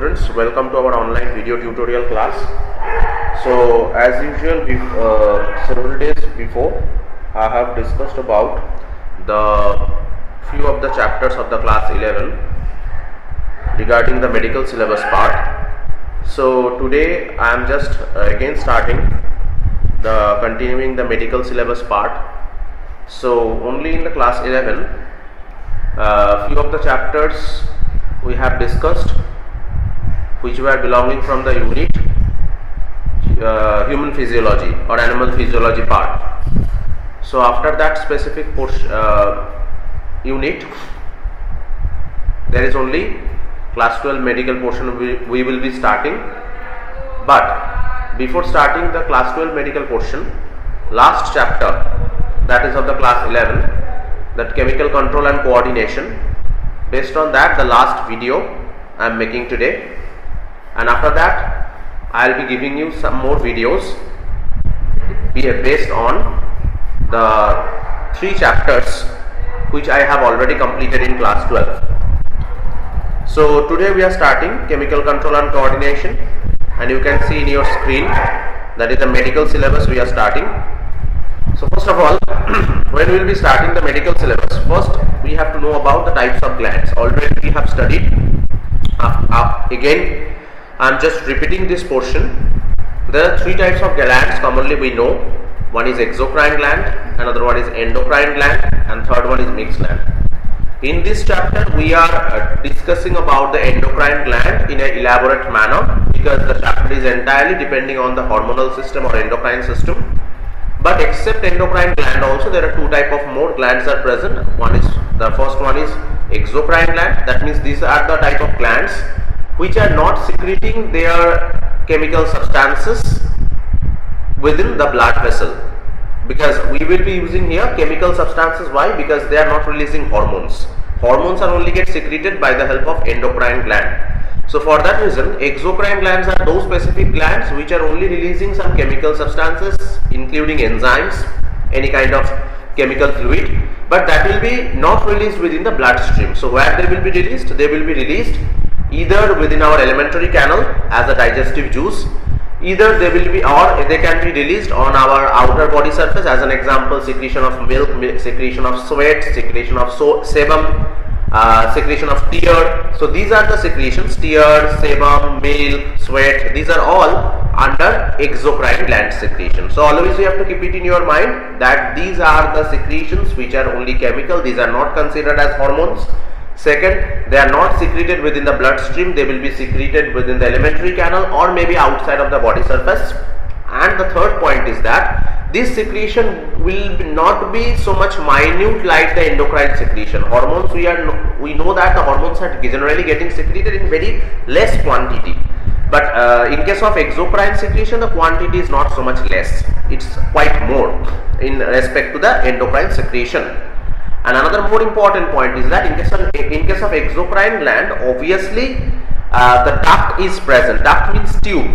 students, welcome to our online video tutorial class. So as usual, several days before I have discussed about the few of the chapters of the class 11 regarding the medical syllabus part. So today I am just again starting the continuing the medical syllabus part. So only in the class 11 few of the chapters we have discussed which were belonging from the unit human physiology or animal physiology part. So after that specific unit there is only class 12 medical portion we will be starting. But before starting the class 12 medical portion, last chapter, that is of the class 11, that chemical control and coordination, based on that the last video I am making today, and after that I will be giving you some more videos based on the 3 chapters which I have already completed in class 12. So today we are starting chemical control and coordination, and you can see in your screen that is the medical syllabus we are starting. So first of all, when we will be starting the medical syllabus, first we have to know about the types of glands. Already we have studied. Again I am just repeating this portion. There are 3 types of glands commonly we know. One is exocrine gland, another one is endocrine gland, and third one is mixed gland. In this chapter we are discussing about the endocrine gland in an elaborate manner, because the chapter is entirely depending on the hormonal system or endocrine system. But except endocrine gland also there are 2 type of more glands are present. The first one is exocrine gland. That means these are the type of glands which are not secreting their chemical substances within the blood vessel, because we will be using here chemical substances. Why? Because they are not releasing hormones. Hormones are only get secreted by the help of endocrine gland. So for that reason, exocrine glands are those specific glands which are only releasing some chemical substances, including enzymes, any kind of chemical fluid, but that will be not released within the bloodstream. So where they will be released? They will be released either within our alimentary canal as a digestive juice, either they will be, or they can be released on our outer body surface, as an example secretion of milk, secretion of sweat, secretion of sebum, secretion of tear. So these are the secretions: tear, sebum, milk, sweat. These are all under exocrine gland secretion. So always you have to keep it in your mind that these are the secretions which are only chemical. These are not considered as hormones. Second, they are not secreted within the bloodstream. They will be secreted within the alimentary canal or maybe outside of the body surface. And the third point is that this secretion will not be so much minute like the endocrine secretion. Hormones, we know that the hormones are generally getting secreted in very less quantity, but in case of exocrine secretion the quantity is not so much less, it's quite more in respect to the endocrine secretion. And another more important point is that in case of exocrine gland, obviously the duct is present. Duct means tube.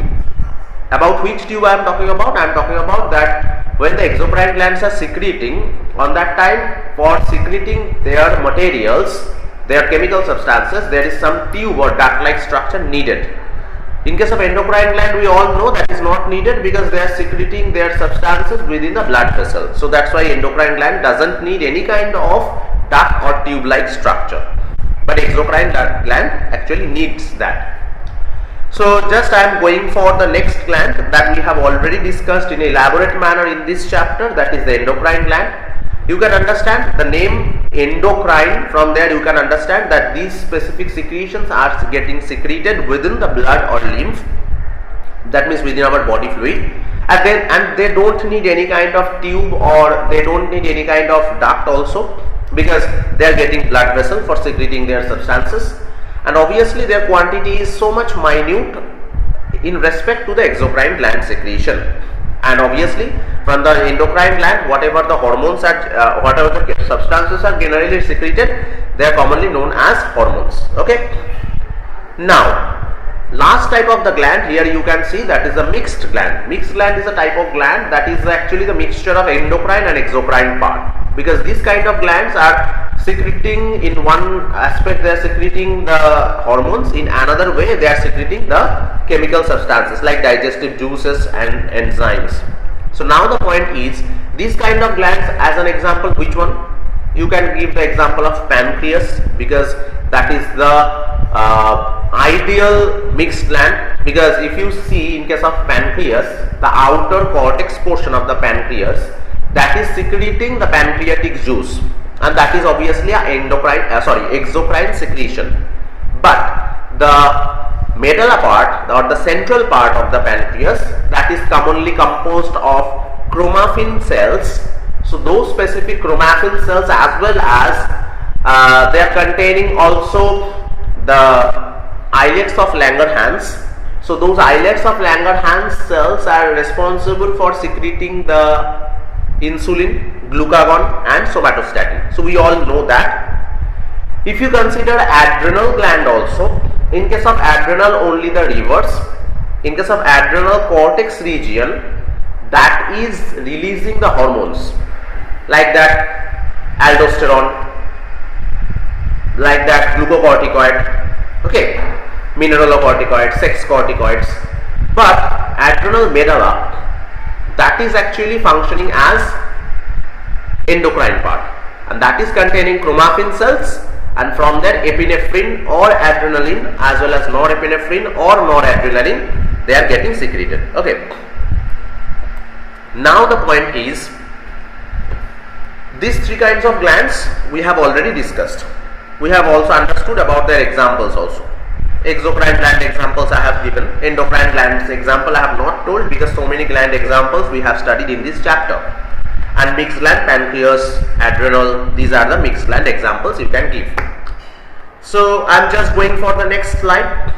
About which tube I am talking about? I am talking about that when the exocrine glands are secreting, on that time for secreting their materials, their chemical substances, there is some tube or duct like structure needed. In case of endocrine gland, we all know that is not needed because they are secreting their substances within the blood vessel. So that's why endocrine gland doesn't need any kind of duct or tube like structure, but exocrine gland actually needs that. So just I am going for the next gland that we have already discussed in an elaborate manner in this chapter, that is the endocrine gland. You can understand the name endocrine, from there you can understand that these specific secretions are getting secreted within the blood or lymph, that means within our body fluid, and they don't need any kind of tube or they don't need any kind of duct also, because they are getting blood vessel for secreting their substances, and obviously their quantity is so much minute in respect to the exocrine gland secretion. And obviously from the endocrine gland, whatever the hormones are, whatever the substances are generally secreted, they are commonly known as hormones. Okay. Now last type of the gland, here you can see that is the mixed gland. Mixed gland is a type of gland that is actually the mixture of endocrine and exocrine part, because these kind of glands are secreting in one aspect, they are secreting the hormones, in another way they are secreting the chemical substances like digestive juices and enzymes. So now the point is, these kind of glands, as an example, which one? You can give the example of pancreas, because that is the ideal mixed gland. Because if you see, in case of pancreas, the outer cortex portion of the pancreas, that is secreting the pancreatic juice, and that is obviously an exocrine secretion. But the medulla part, or the central part of the pancreas, that is commonly composed of chromaffin cells. So those specific chromaffin cells, as well as they are containing also the islets of Langerhans. So those islets of Langerhans cells are responsible for secreting the insulin, glucagon and somatostatin. So we all know that. If you consider adrenal gland also, in case of adrenal only the reverse. In case of adrenal cortex region, that is releasing the hormones like that aldosterone, like that glucocorticoid, okay, mineralocorticoid, sex corticoids. But adrenal medulla, that is actually functioning as endocrine part, and that is containing chromaffin cells, and from there epinephrine or adrenaline as well as norepinephrine or noradrenaline, they are getting secreted. Okay, now the point is, these three kinds of glands we have already discussed. We have also understood about their examples also. Exocrine gland examples I have given. Endocrine glands example I have not told, because so many gland examples we have studied in this chapter. And mixed gland, pancreas, adrenal, these are the mixed gland examples you can give. So I am just going for the next slide.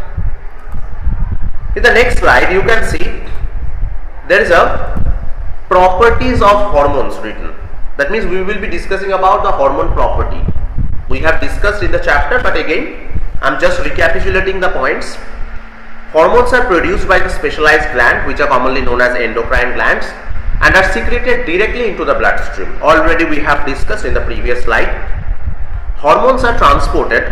In the next slide you can see there is a properties of hormones written. That means we will be discussing about the hormone property. We have discussed in the chapter, but again I am just recapitulating the points. Hormones are produced by the specialized gland, which are commonly known as endocrine glands, and are secreted directly into the bloodstream. Already we have discussed in the previous slide. Hormones are transported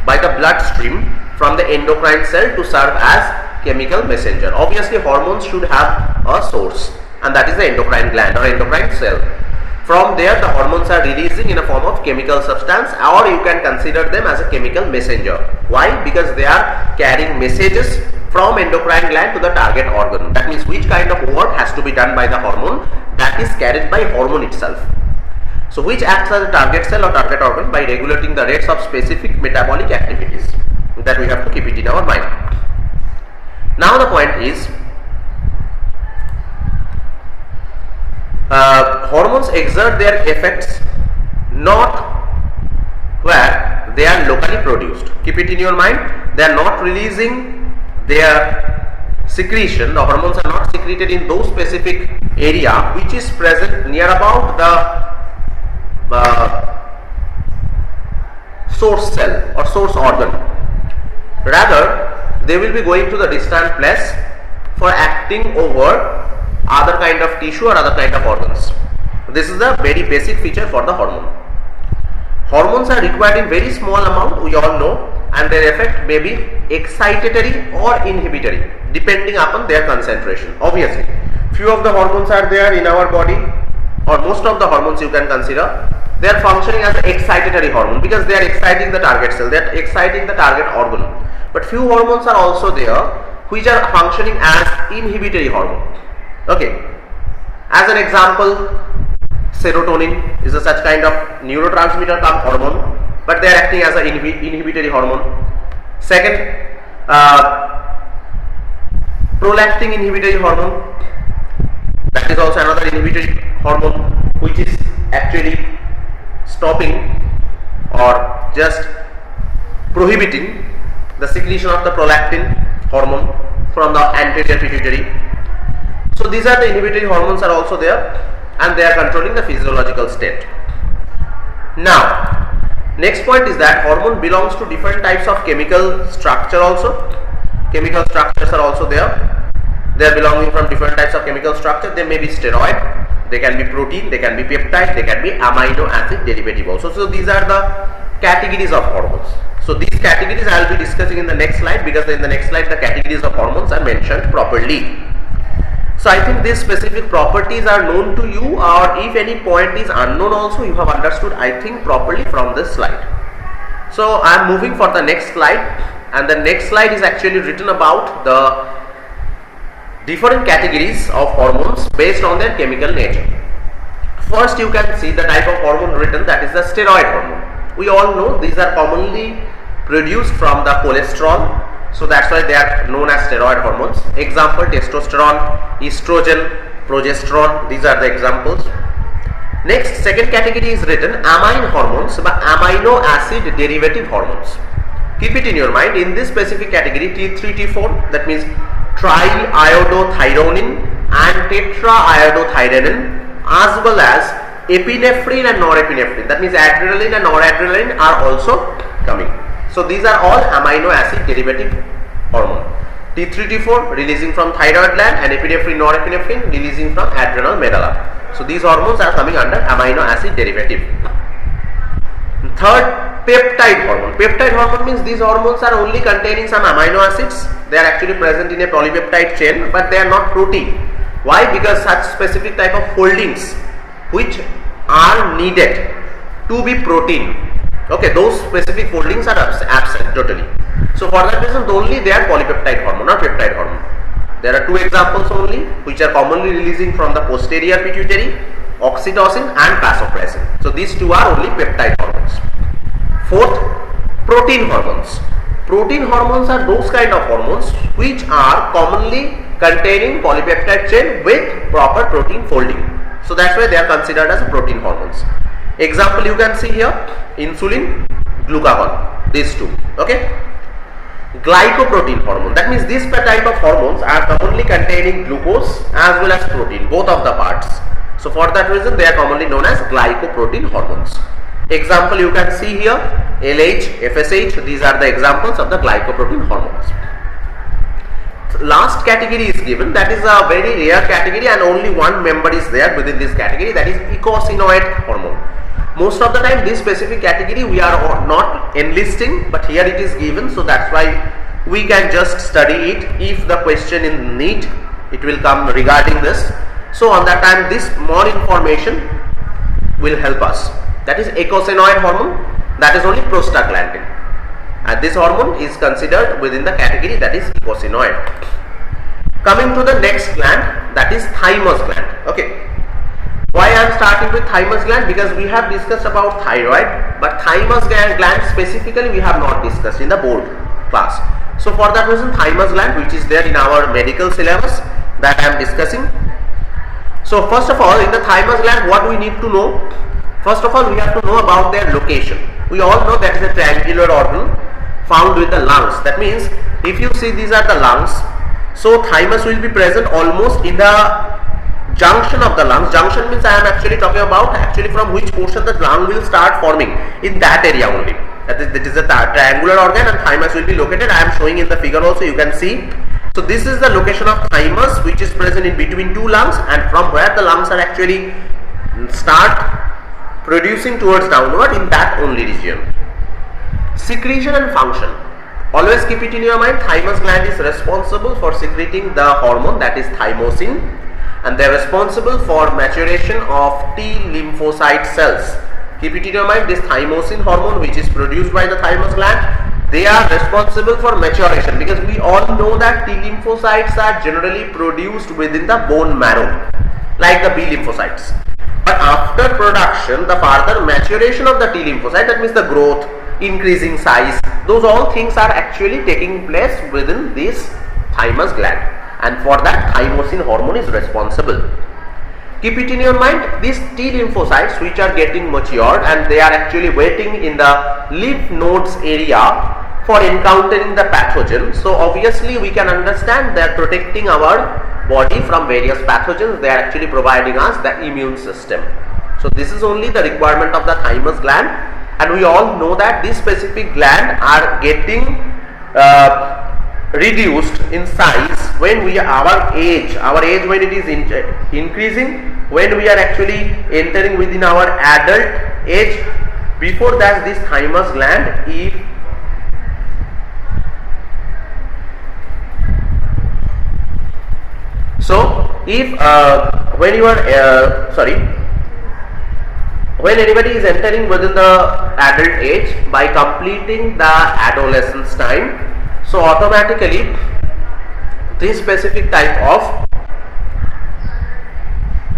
by the bloodstream from the endocrine cell to serve as chemical messenger. Obviously hormones should have a source, and that is the endocrine gland or endocrine cell. From there the hormones are releasing in a form of chemical substance, or you can consider them as a chemical messenger. Why? Because they are carrying messages from endocrine gland to the target organ. That means which kind of work has to be done by the hormone, that is carried by hormone itself. So which acts as a target cell or target organ by regulating the rates of specific metabolic activities. That we have to keep it in our mind. Now the point is, hormones exert their effects not where they are locally produced. Keep it in your mind, they are not releasing their secretion, the hormones are not secreted in those specific area which is present near about the source cell or source organ. Rather, they will be going to the distant place for acting over other kind of tissue or other kind of organs. This is the very basic feature for the hormone. Hormones are required in very small amount, we all know, and their effect may be excitatory or inhibitory depending upon their concentration. Obviously, few of the hormones are there in our body, or most of the hormones you can consider, they are functioning as an excitatory hormone because they are exciting the target cell, they are exciting the target organ. But few hormones are also there which are functioning as inhibitory hormone. Okay, as an example, serotonin is a such kind of neurotransmitter come hormone, but they are acting as an inhibitory hormone. Second, prolactin inhibitory hormone, that is also another inhibitory hormone which is actually stopping or just prohibiting the secretion of the prolactin hormone from the anterior pituitary. So these are the inhibitory hormones are also there, and they are controlling the physiological state. Now, next point is that hormone belongs to different types of chemical structure also. Chemical structures are also there. They are belonging from different types of chemical structure. They may be steroid, They can be protein, they can be peptide, they can be amino acid derivative also. So these are the categories of hormones. So these categories I will be discussing in the next slide, because in the next slide the categories of hormones are mentioned properly. So I think these specific properties are known to you, or if any point is unknown also, you have understood, I think, properly from this slide. So I am moving for the next slide, and the next slide is actually written about the different categories of hormones based on their chemical nature. First, you can see the type of hormone written, that is the steroid hormone. We all know these are commonly produced from the cholesterol, so that's why they are known as steroid hormones. Example: testosterone, estrogen, progesterone, these are the examples. Next, second category is written amine hormones, but amino acid derivative hormones. Keep it in your mind, in this specific category, T3, T4, that means triiodothyronine and tetraiodothyronine, as well as epinephrine and norepinephrine, that means adrenaline and noradrenaline are also coming. So these are all amino acid derivative hormone. T3, T4 releasing from thyroid gland, and epinephrine, norepinephrine releasing from adrenal medulla. So these hormones are coming under amino acid derivative. Third, peptide hormone. Peptide hormone means these hormones are only containing some amino acids. They are actually present in a polypeptide chain, but they are not protein. Why? Because such specific type of foldings which are needed to be protein, okay, those specific foldings are absent totally. So for that reason only they are polypeptide hormone or peptide hormone. There are two examples only which are commonly releasing from the posterior pituitary: oxytocin and vasopressin. So these two are only peptide hormones. Fourth, protein hormones. Protein hormones are those kind of hormones which are commonly containing polypeptide chain with proper protein folding. So that's why they are considered as protein hormones. Example you can see here: insulin, glucagon, these two. Okay. Glycoprotein hormone, that means this type of hormones are commonly containing glucose as well as protein, both of the parts. So for that reason they are commonly known as glycoprotein hormones. Example you can see here: LH, FSH, these are the examples of the glycoprotein hormones. Last category is given, that is a very rare category, and only one member is there within this category, that is eicosanoid hormone. Most of the time this specific category we are not enlisting, but here it is given, so that's why we can just study it. If the question is need, it will come regarding this. So on that time this more information will help us. That is eicosanoid hormone, that is only prostaglandin, and this hormone is considered within the category that is eicosanoid. Coming to the next gland, that is thymus gland. Okay, why I am starting with thymus gland? Because we have discussed about thyroid, but thymus gland specifically we have not discussed in the board class. So for that reason thymus gland, which is there in our medical syllabus, that I am discussing. So first of all, in the thymus gland, what we need to know? First of all, we have to know about their location. We all know that is a triangular organ found with the lungs. That means if you see these are the lungs, so thymus will be present almost in the junction of the lungs. Junction means I am actually talking about from which portion the lung will start forming, in that area only. That is a triangular organ, and thymus will be located. I am showing in the figure also, you can see. So this is the location of thymus, which is present in between two lungs, and from where the lungs are actually start producing towards downward, in that only region. Secretion and function. Always keep it in your mind, thymus gland is responsible for secreting the hormone, that is thymosin, and they are responsible for maturation of T lymphocyte cells. Keep it in your mind, this thymosin hormone which is produced by the thymus gland, they are responsible for maturation, because we all know that T lymphocytes are generally produced within the bone marrow like the B lymphocytes. But after production, the further maturation of the T lymphocyte, that means the growth, increasing size, those all things are actually taking place within this thymus gland, and for that thymosin hormone is responsible. Keep it in your mind, these T lymphocytes which are getting matured, and they are actually waiting in the lymph nodes area for encountering the pathogen. So obviously we can understand they are protecting our body from various pathogens. They are actually providing us the immune system. So this is only the requirement of the thymus gland, and we all know that this specific gland are getting reduced in size when our age when it is increasing, when we are actually entering within our adult age. Before that, this thymus gland, if when you are when anybody is entering within the adult age by completing the adolescence time, so automatically this specific type of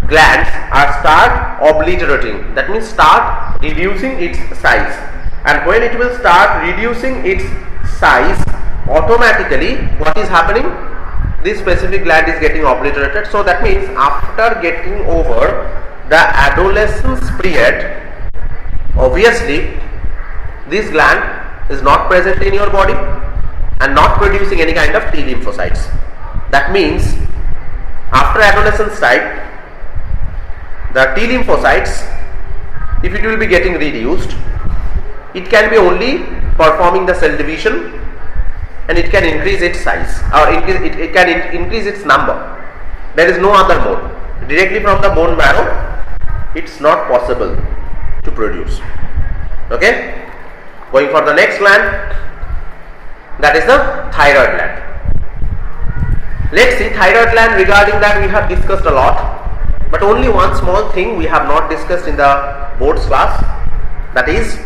glands are start obliterating, that means start reducing its size, and when it will start reducing its size, automatically what is happening, this specific gland is getting obliterated. So that means after getting over the adolescence period, obviously this gland is not present in your body and not producing any kind of T lymphocytes. That means after adolescence type, the T lymphocytes, if it will be getting reduced, it can be only performing the cell division, and it can increase its size, or it can increase its number. There is no other mode. Directly from the bone marrow, it's not possible to produce. Okay, going for the next gland, that is the thyroid gland. Let's see, thyroid gland, regarding that we have discussed a lot, but only one small thing we have not discussed in the board's class, that is,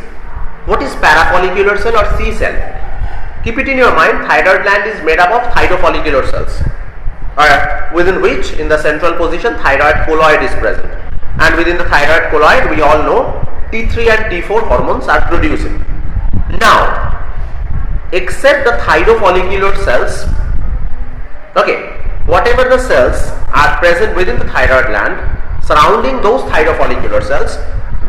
what is parafollicular cell or C cell? Keep it in your mind, thyroid gland is made up of thyrofollicular cells, within which in the central position thyroid colloid is present, and within the thyroid colloid we all know T3 and T4 hormones are producing. Now, except the thyrofollicular cells, okay, whatever the cells are present within the thyroid gland surrounding those thyrofollicular cells,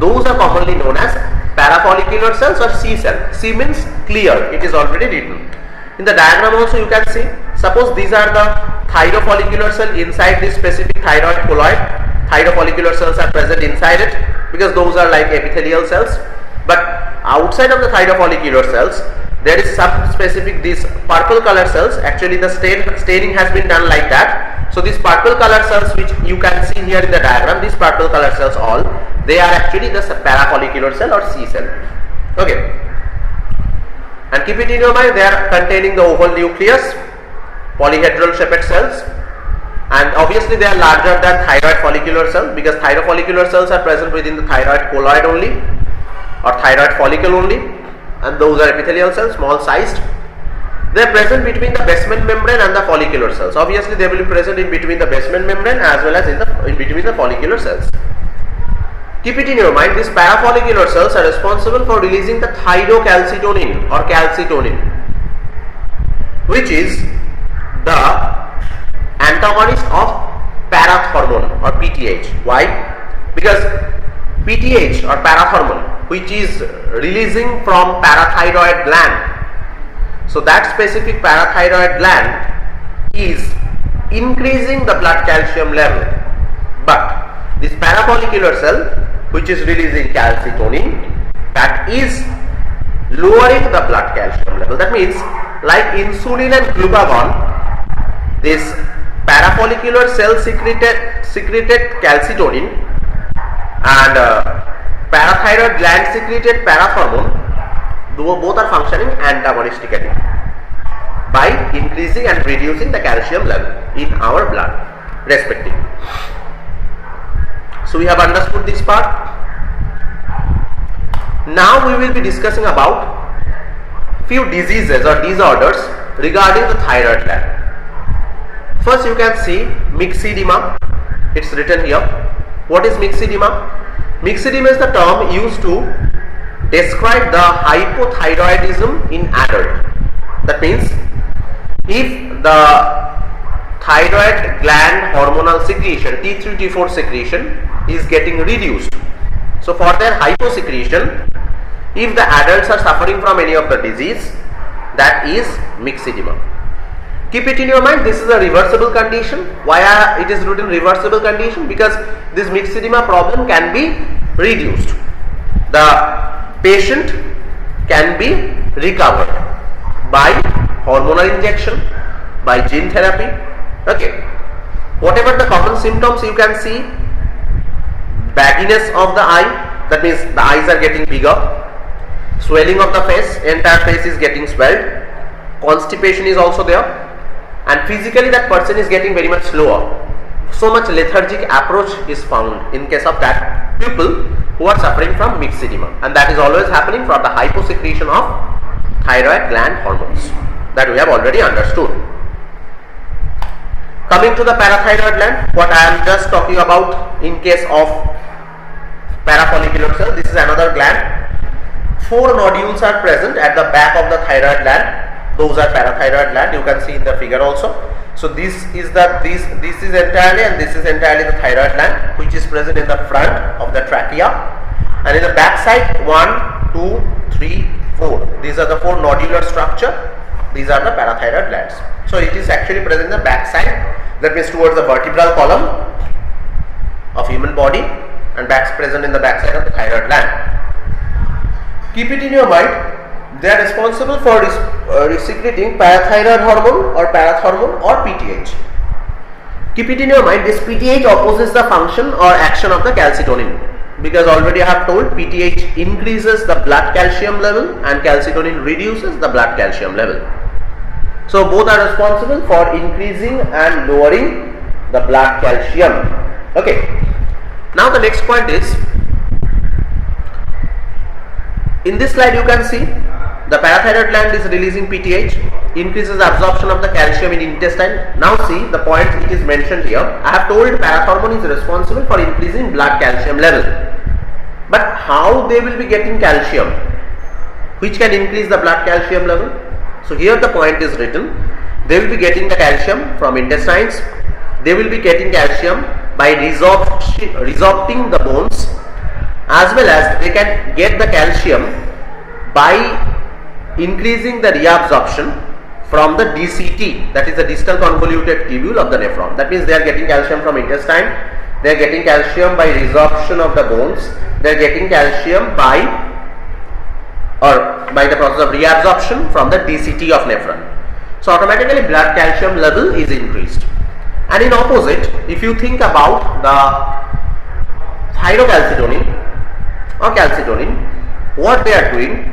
those are commonly known as parafollicular cells or C cell. C means clear, it is already written. In the diagram also you can see, suppose these are the thyrofollicular cell inside this specific thyroid colloid. Thyrofollicular cells are present inside it because those are like epithelial cells. But outside of the thyrofollicular cells, there is some specific, these purple color cells, actually the staining has been done like that. So these purple color cells which you can see here in the diagram, these purple color cells all, they are actually the parafollicular cell or C cell. Okay, and keep it in your mind, they are containing the oval nucleus, polyhedral shaped cells, and obviously they are larger than thyroid follicular cell because thyrofollicular cells are present within the thyroid colloid only or thyroid follicle only, and those are epithelial cells, small sized. They are present between the basement membrane and the follicular cells. Obviously they will be present in between the basement membrane as well as in between the follicular cells. Keep it in your mind, these parafollicular cells are responsible for releasing the thyrocalcitonin or calcitonin, which is the antagonist of parathormone or PTH. Why? Because PTH or parathormone, which is releasing from parathyroid gland, so that specific parathyroid gland is increasing the blood calcium level, but this parafollicular cell which is releasing calcitonin, that is lowering the blood calcium level. That means like insulin and glucagon, this parafollicular cell secreted calcitonin and parathyroid gland secreted parathormone, both are functioning antagonistically by increasing and reducing the calcium level in our blood respectively. So we have understood this part. Now we will be discussing about few diseases or disorders regarding the thyroid gland. First you can see myxedema, it's written here. What is myxedema? Myxedema is the term used to describe the hypothyroidism in adult. That means if the thyroid gland hormonal secretion, T3, T4 secretion is getting reduced, so for their hyposecretion, if the adults are suffering from any of the disease, that is myxedema. Keep it in your mind, this is a reversible condition. Why it is written reversible condition? Because this myxedema problem can be reduced. The patient can be recovered by hormonal injection, by gene therapy. Okay, whatever the common symptoms you can see, bagginess of the eye, that means the eyes are getting bigger, swelling of the face, entire face is getting swelled, constipation is also there, and physically that person is getting very much slower. So much lethargic approach is found in case of that people who are suffering from myxedema, and that is always happening for the hyposecretion of thyroid gland hormones that we have already understood. Coming to the parathyroid gland, what I am just talking about in case of parafollicular cell, this is another gland. 4 nodules are present at the back of the thyroid gland. Those are parathyroid gland. You can see in the figure also. So this is entirely, and this is entirely the thyroid gland, which is present in the front of the trachea, and in the back side 1, 2, 3, 4. These are the 4 nodular structure. These are the parathyroid glands. So it is actually present in the back side, that means towards the vertebral column of human body, and that's present in the back side of the thyroid gland. Keep it in your mind, they are responsible for secreting parathyroid hormone or parathormone or PTH. Keep it in your mind, this PTH opposes the function or action of the calcitonin, because already I have told PTH increases the blood calcium level and calcitonin reduces the blood calcium level. So both are responsible for increasing and lowering the blood calcium. Okay. Now the next point is, in this slide you can see the parathyroid gland is releasing PTH, increases absorption of the calcium in intestine. Now see the point it is mentioned here. I have told parathormone is responsible for increasing blood calcium level. But how they will be getting calcium, which can increase the blood calcium level? So here the point is written, they will be getting the calcium from intestines, they will be getting calcium by resorpting the bones, as well as they can get the calcium by increasing the reabsorption from the DCT, that is the distal convoluted tubule of the nephron. That means they are getting calcium from intestine, they are getting calcium by resorption of the bones, they are getting calcium by the process of reabsorption from the DCT of nephron. So automatically blood calcium level is increased. And in opposite, if you think about the thyrocalcitonin or calcitonin, what they are doing,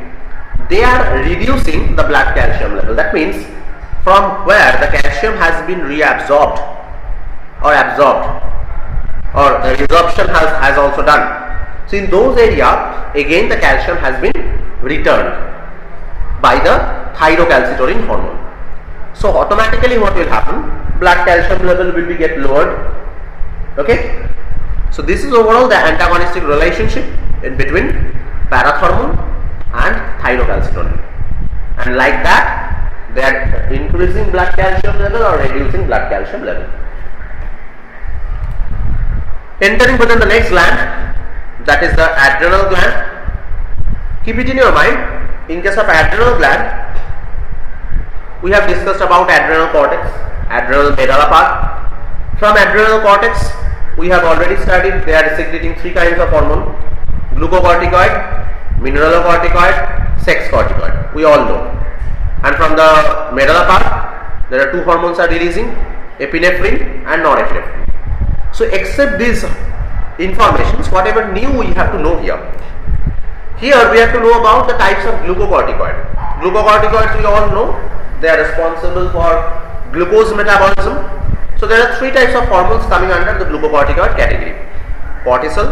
they are reducing the blood calcium level. That means from where the calcium has been reabsorbed or absorbed, or the resorption has also done. So in those areas, again the calcium has been returned by the thyrocalcitonin hormone. So automatically what will happen? Blood calcium level will be get lowered. Okay. So this is overall the antagonistic relationship in between parathormone and thyrocalcitonin, and like that they are increasing blood calcium level or reducing blood calcium level. Entering within the next gland, that is the adrenal gland. Keep it in your mind, in case of adrenal gland, we have discussed about adrenal cortex, adrenal medulla part. From adrenal cortex we have already studied they are secreting 3 kinds of hormone: glucocorticoid, mineralocorticoid, sex corticoid. We all know. And from the medulla part, there are 2 hormones are releasing: epinephrine and norepinephrine. So except these informations, whatever new we have to know here. Here we have to know about the types of glucocorticoid. Glucocorticoids we all know, they are responsible for glucose metabolism. So there are 3 types of hormones coming under the glucocorticoid category: cortisol,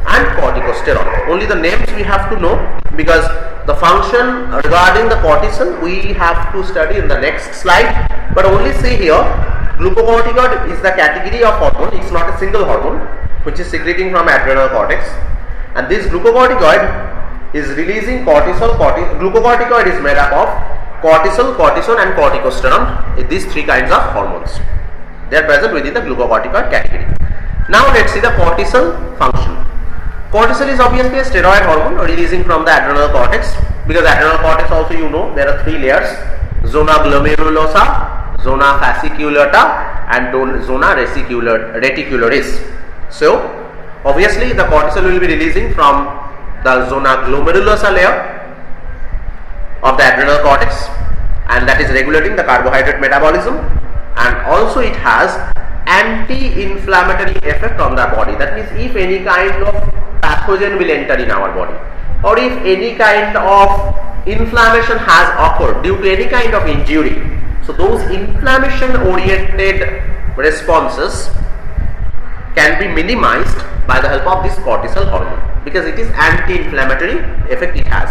and corticosterone. Only the names we have to know, because the function regarding the cortisol we have to study in the next slide. But only see here, glucocorticoid is the category of hormone. It's not a single hormone which is secreting from adrenal cortex, and this glucocorticoid is releasing cortisol. Glucocorticoid is made up of cortisol, cortisone and corticosterone. These 3 kinds of hormones, they are present within the glucocorticoid category. Now let's see the cortisol function. Cortisol is obviously a steroid hormone releasing from the adrenal cortex, because adrenal cortex also you know there are 3 layers: zona glomerulosa, zona fasciculata and zona reticularis. So obviously the cortisol will be releasing from the zona glomerulosa layer of the adrenal cortex, and that is regulating the carbohydrate metabolism, and also it has anti-inflammatory effect on the body. That means if any kind of pathogen will enter in our body, or if any kind of inflammation has occurred due to any kind of injury, so those inflammation oriented responses can be minimized by the help of this cortisol hormone, because it is anti-inflammatory effect it has.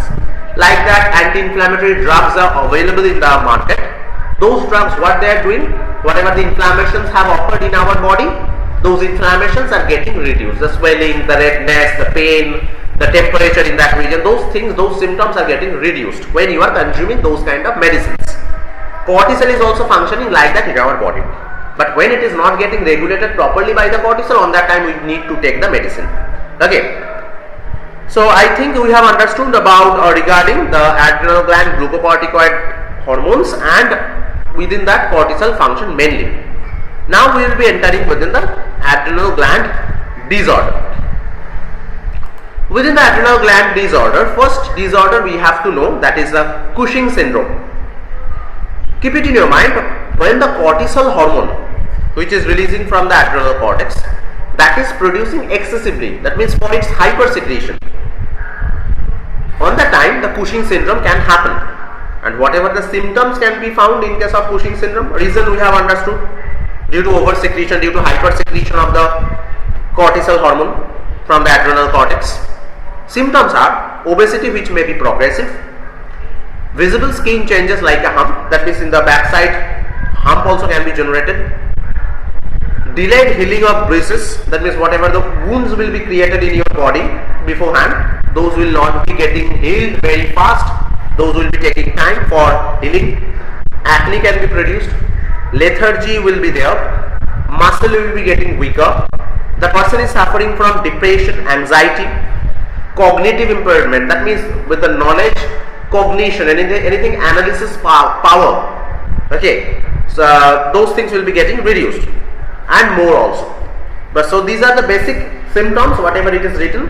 Like that, anti-inflammatory drugs are available in the market. Those drugs, what they are doing, whatever the inflammations have occurred in our body, those inflammations are getting reduced. The swelling, the redness, the pain, the temperature in that region, those things, those symptoms are getting reduced when you are consuming those kind of medicines. Cortisol is also functioning like that in our body. But when it is not getting regulated properly by the cortisol, on that time we need to take the medicine. Okay. So I think we have understood about regarding the adrenal gland glucocorticoid hormones, and within that cortisol function mainly. Now we will be entering within the adrenal gland disorder. Within the adrenal gland disorder, first disorder we have to know, that is the Cushing syndrome. Keep it in your mind, when the cortisol hormone, which is releasing from the adrenal cortex, that is producing excessively, that means for its hypersecretion, on the time the Cushing syndrome can happen. And whatever the symptoms can be found in case of Cushing syndrome, reason we have understood, due to oversecretion, due to hypersecretion of the cortisol hormone from the adrenal cortex. Symptoms are obesity, which may be progressive, visible skin changes like a hump, that means in the backside hump also can be generated, delayed healing of bruises, that means whatever the wounds will be created in your body beforehand, those will not be getting healed very fast, those will be taking time for healing. Acne can be produced, lethargy will be there, muscle will be getting weaker, the person is suffering from depression, anxiety, cognitive impairment, that means with the knowledge, cognition, anything analysis power, okay, so those things will be getting reduced, and more also. But so these are the basic symptoms, whatever it is written.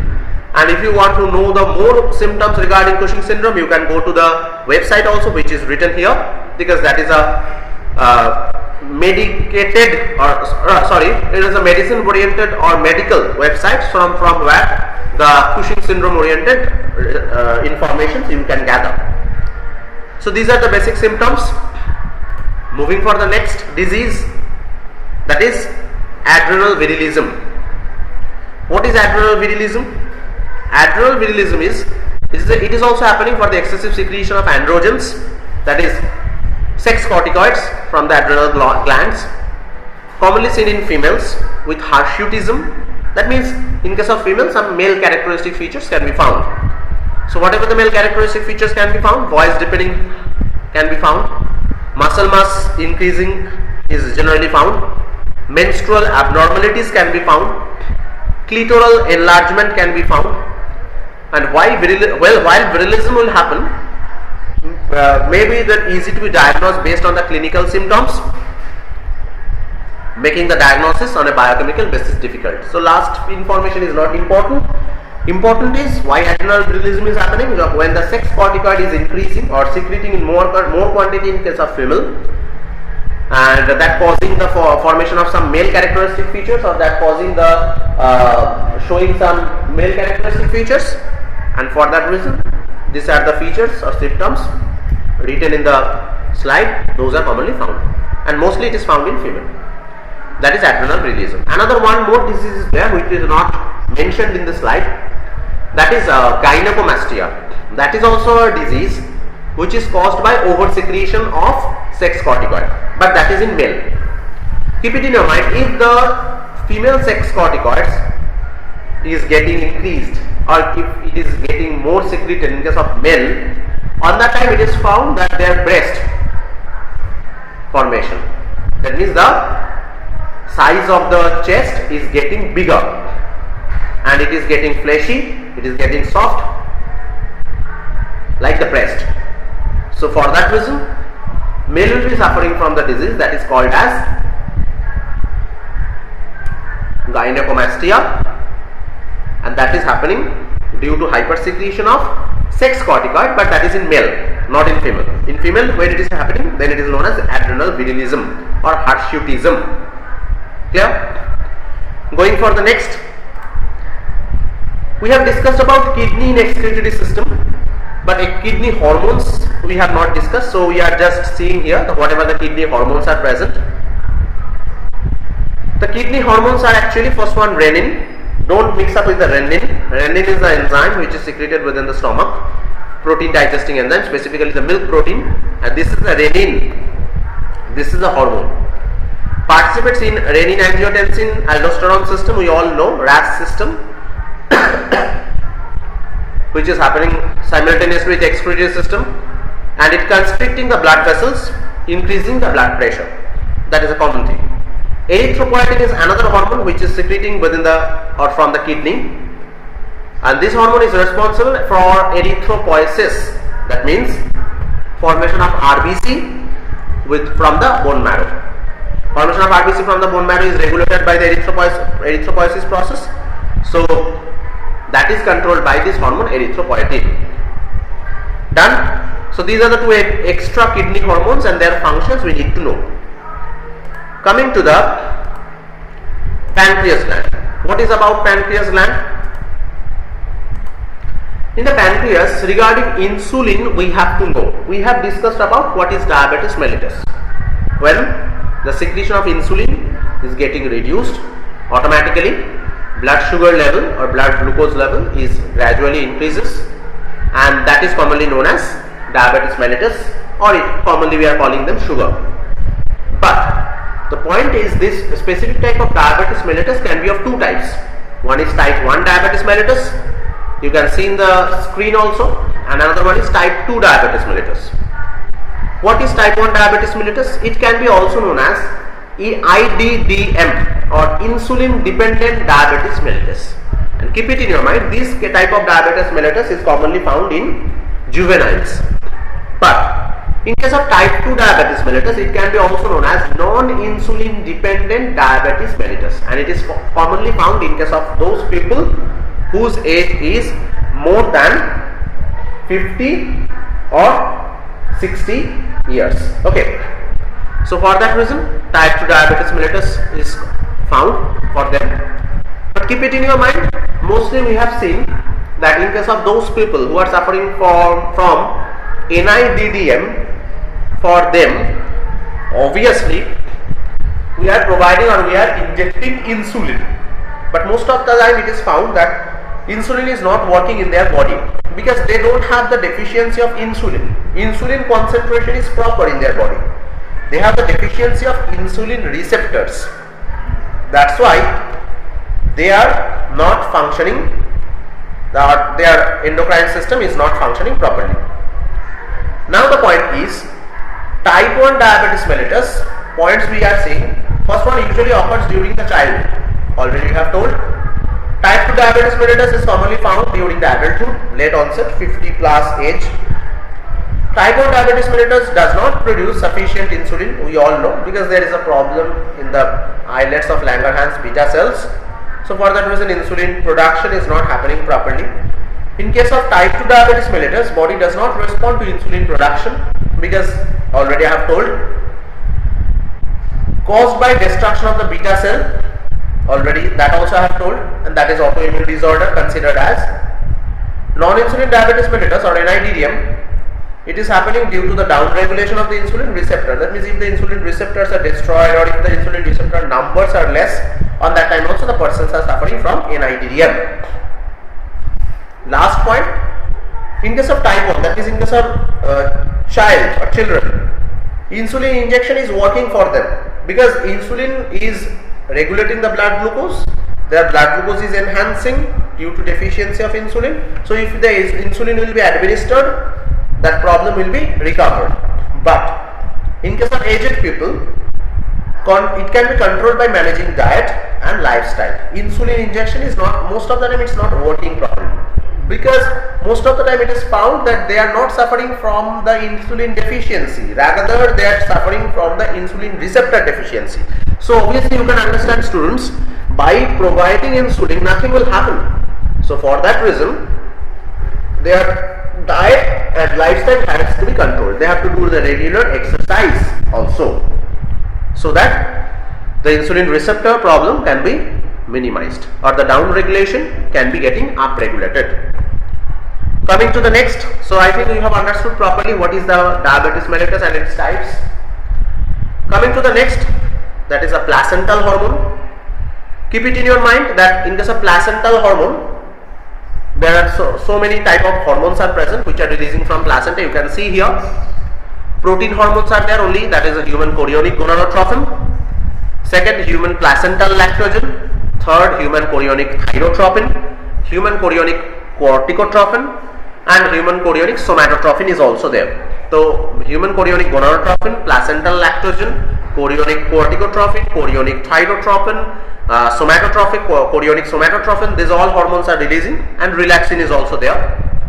And if you want to know the more symptoms regarding Cushing syndrome, you can go to the website also, which is written here, because that is a medicated, or sorry, it is a medicine oriented or medical website from where the Cushing syndrome oriented information you can gather. So these are the basic symptoms. Moving for the next disease, that is adrenal virilism. What is adrenal virilism? Adrenal virilism it is also happening for the excessive secretion of androgens, that is sex corticoids from the adrenal glands, commonly seen in females with hirsutism. That means in case of females, some male characteristic features can be found. So whatever the male characteristic features can be found, voice deepening can be found, muscle mass increasing is generally found, menstrual abnormalities can be found, clitoral enlargement can be found. And while virilism will happen, maybe that easy to be diagnosed based on the clinical symptoms, making the diagnosis on a biochemical basis difficult. So last information is not important. Important is why adrenal virilism is happening, when the sex corticoid is increasing or secreting in more quantity in case of female, and that causing the formation of some male characteristic features, or that causing the showing some male characteristic features. And for that reason, these are the features or symptoms written in the slide. Those are commonly found, and mostly it is found in female. That is adrenal virilism. Another one more disease is there which is not mentioned in the slide. That is gynecomastia. That is also a disease which is caused by oversecretion of sex corticoid, but that is in male. Keep it in your mind, if the female sex corticoids is getting increased, or if it is getting more secreted in case of male, on that time it is found that their breast formation, that means the size of the chest is getting bigger, and it is getting fleshy, it is getting soft like the breast. So for that reason, male will be suffering from the disease that is called as gynecomastia, and that is happening due to hypersecretion of sex corticoid, but that is in male, not in female. In female, when it is happening, then it is known as adrenal virilism or hirsutism. Clear? Going for the next, we have discussed about kidney in excretory system, but kidney hormones we have not discussed, so we are just seeing here whatever the kidney hormones are present. The kidney hormones are actually, first one, renin. Don't mix up with the renin. Renin is the enzyme which is secreted within the stomach, protein digesting enzyme, specifically the milk protein, and this is the renin. This is the hormone. Participates in renin-angiotensin aldosterone system, we all know, RAS system, which is happening simultaneously with the excretory system, and it constricting the blood vessels, increasing the blood pressure. That is a common thing. Erythropoietin is another hormone which is secreting within the or from the kidney, and this hormone is responsible for erythropoiesis. That means formation of RBC from the bone marrow. Formation of RBC from the bone marrow is regulated by the erythropoiesis process. So that is controlled by this hormone erythropoietin. Done. So these are the two extra kidney hormones and their functions we need to know. Coming to the pancreas gland. What is about pancreas gland? In the pancreas, regarding insulin, we have to know. We have discussed about what is diabetes mellitus. When the secretion of insulin is getting reduced, automatically blood sugar level or blood glucose level is gradually increases, and that is commonly known as diabetes mellitus, or commonly we are calling them sugar. But the point is, this specific type of diabetes mellitus can be of two types. One is type 1 diabetes mellitus, you can see in the screen also, and another one is type 2 diabetes mellitus. What is type 1 diabetes mellitus? It can be also known as IDDM, or insulin dependent diabetes mellitus. And keep it in your mind, this type of diabetes mellitus is commonly found in juveniles. But in case of type 2 diabetes mellitus, it can be also known as non-insulin dependent diabetes mellitus, and it is commonly found in case of those people whose age is more than 50 or 60 years. Okay. So for that reason, type 2 diabetes mellitus is found for them. But keep it in your mind, mostly we have seen that in case of those people who are suffering from NIDDM, for them, obviously, we are providing or we are injecting insulin. But most of the time it is found that insulin is not working in their body because they don't have the deficiency of insulin. Insulin concentration is proper in their body. They have the deficiency of insulin receptors. That's why they are not functioning, their endocrine system is not functioning properly. Now the point is, type 1 diabetes mellitus, points we are seeing, first one usually occurs during the childhood, already we have told. Type 2 diabetes mellitus is commonly found during the adulthood, late onset, 50 plus age. Type 1 diabetes mellitus does not produce sufficient insulin, we all know, because there is a problem in the islets of Langerhans beta cells. So for that reason, insulin production is not happening properly. In case of type 2 diabetes mellitus, body does not respond to insulin production because already I have told, caused by destruction of the beta cell, already that also I have told, and that is autoimmune disorder considered as non-insulin diabetes mellitus or NIDDM. It is happening due to the down regulation of the insulin receptor. That means if the insulin receptors are destroyed or if the insulin receptor numbers are less, on that time also the persons are suffering from NIDDM. Last point, in case of type 1, that is in case of child or children, insulin injection is working for them because insulin is regulating the blood glucose. Their blood glucose is enhancing due to deficiency of insulin. So if the insulin will be administered, that problem will be recovered. But in case of aged people, it can be controlled by managing diet and lifestyle. Insulin injection is not, most of the time it's not working properly, because most of the time it is found that they are not suffering from the insulin deficiency, rather they are suffering from the insulin receptor deficiency. So obviously you can understand, students, by providing insulin nothing will happen. So for that reason, their diet and lifestyle has to be controlled. They have to do the regular exercise also, so that the the insulin receptor problem can be minimized, or the down regulation can be getting up regulated. Coming to the next, so I think you have understood properly what is the diabetes mellitus and its types. Coming to the next, that is a placental hormone. Keep it in your mind that in case of placental hormone, there are so many type of hormones are present which are releasing from placenta. You can see here, protein hormones are there only, that is a human chorionic gonadotropin. Second, human placental lactogen. Third, human chorionic thyrotropin, human chorionic corticotropin, and human chorionic somatotropin is also there. So, human chorionic gonadotropin, placental lactogen, chorionic corticotropin, chorionic thyrotropin, chorionic somatotropin, these all hormones are releasing, and relaxin is also there.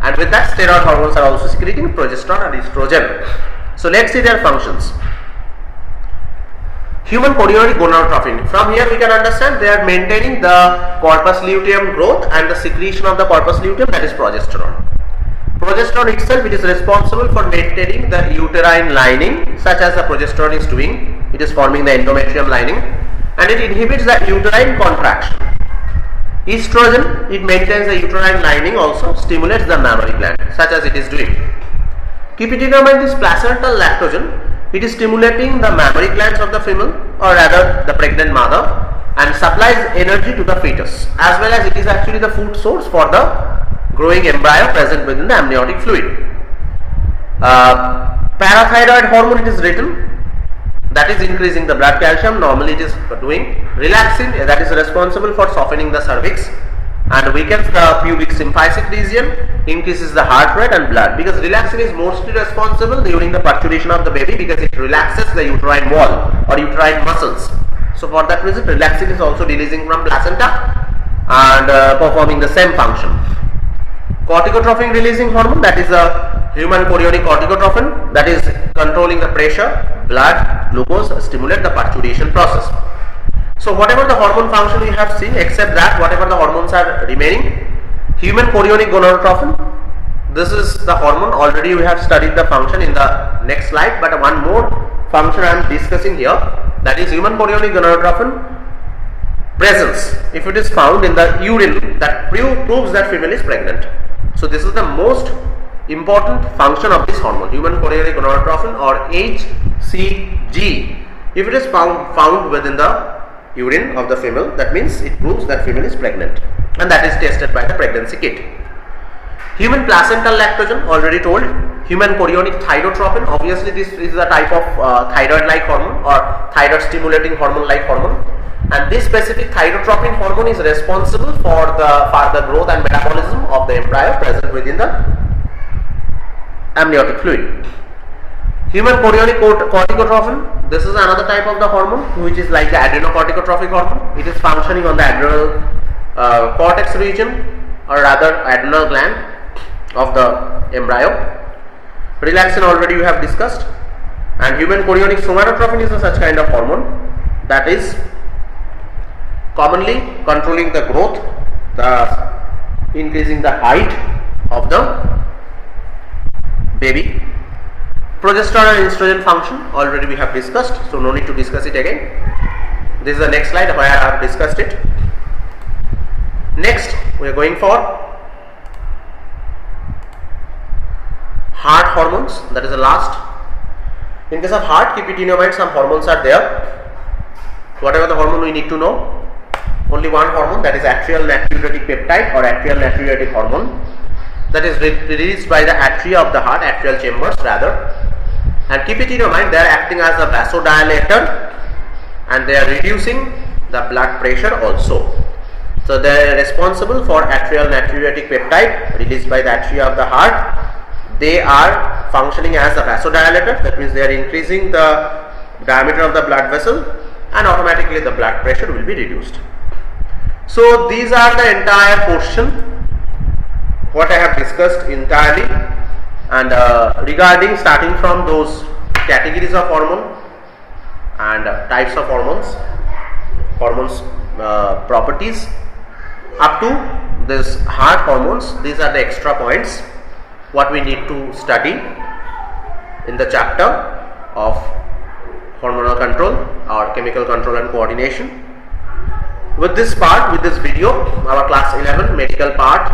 And with that, steroid hormones are also secreting progesterone and estrogen. So, let's see their functions. Human chorionic gonadotropin. From here we can understand they are maintaining the corpus luteum growth and the secretion of the corpus luteum, that is progesterone. Progesterone itself, it is responsible for maintaining the uterine lining, such as the progesterone is doing. It is forming the endometrium lining, and it inhibits the uterine contraction. Estrogen, it maintains the uterine lining, also stimulates the mammary gland, such as it is doing. Keep it in your mind, this placental lactogen, it is stimulating the mammary glands of the female, or rather the pregnant mother, and supplies energy to the fetus, as well as it is actually the food source for the growing embryo present within the amniotic fluid. Parathyroid hormone, it is written, that is increasing the blood calcium. Normally it is doing relaxin, that is responsible for softening the cervix and weakens the pubic symphysis region, increases the heart rate and blood, because relaxin is mostly responsible during the parturition of the baby, because it relaxes the uterine wall or uterine muscles. So for that reason, relaxin is also releasing from placenta and performing the same function. Corticotropin releasing hormone, that is a human chorionic corticotropin, that is controlling the pressure, blood, glucose, stimulate the parturition process. So whatever the hormone function we have seen, except that whatever the hormones are remaining, human chorionic gonadotropin, this is the hormone, already we have studied the function in the next slide, but one more function I am discussing here, that is human chorionic gonadotropin presence, if it is found in the urine, that proves that female is pregnant. So this is the most important function of this hormone, human chorionic gonadotropin, or HCG. If it is found within the urine of the female, that means it proves that female is pregnant, and that is tested by the pregnancy kit. Human placental lactogen, already told. Human chorionic thyrotropin, obviously this is a type of thyroid like hormone or thyroid stimulating hormone like hormone, and this specific thyrotropin hormone is responsible for the growth and metabolism of the embryo present within the amniotic fluid. Human chorionic corticotropin, this is another type of the hormone which is like the adrenocorticotropic hormone. It is functioning on the adrenal cortex region, or rather adrenal gland of the embryo. Relaxin already we have discussed, and human chorionic somatotropin is a such kind of hormone that is commonly controlling the growth, increasing the height of the baby. Progesterone and estrogen function already we have discussed, so no need to discuss it again. This is the next slide where I have discussed it. Next we are going for heart hormones, that is the last. In case of heart, keep it in your mind, some hormones are there. Whatever the hormone we need to know, only one hormone, that is atrial natriuretic peptide or atrial natriuretic hormone, that is released by the atria of the heart, atrial chambers rather. And keep it in your mind, they are acting as a vasodilator and they are reducing the blood pressure also. So they are responsible for atrial natriuretic peptide released by the atria of the heart. They are functioning as a vasodilator, that means they are increasing the diameter of the blood vessel, and automatically the blood pressure will be reduced. So these are the entire portion what I have discussed entirely, and regarding starting from those categories of hormone and types of hormones, properties, up to this heart hormones. These are the extra points what we need to study in the chapter of hormonal control or chemical control and coordination. With this part, with this video, our class 11 medical part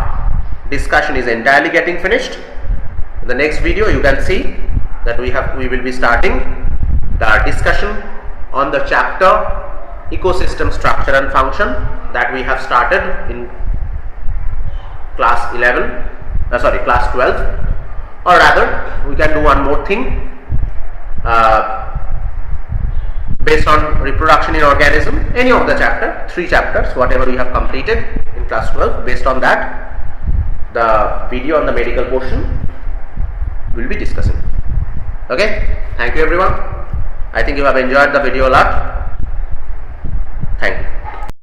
discussion is entirely getting finished. In the next video you can see that we will be starting the discussion on the chapter ecosystem structure and function that we have started in class 12, or rather we can do one more thing based on reproduction in organism, any of the chapter, 3 chapters, whatever we have completed in class 12. Based on that, the video on the medical portion will be discussing. Okay, thank you everyone. I think you have enjoyed the video a lot. Thank you.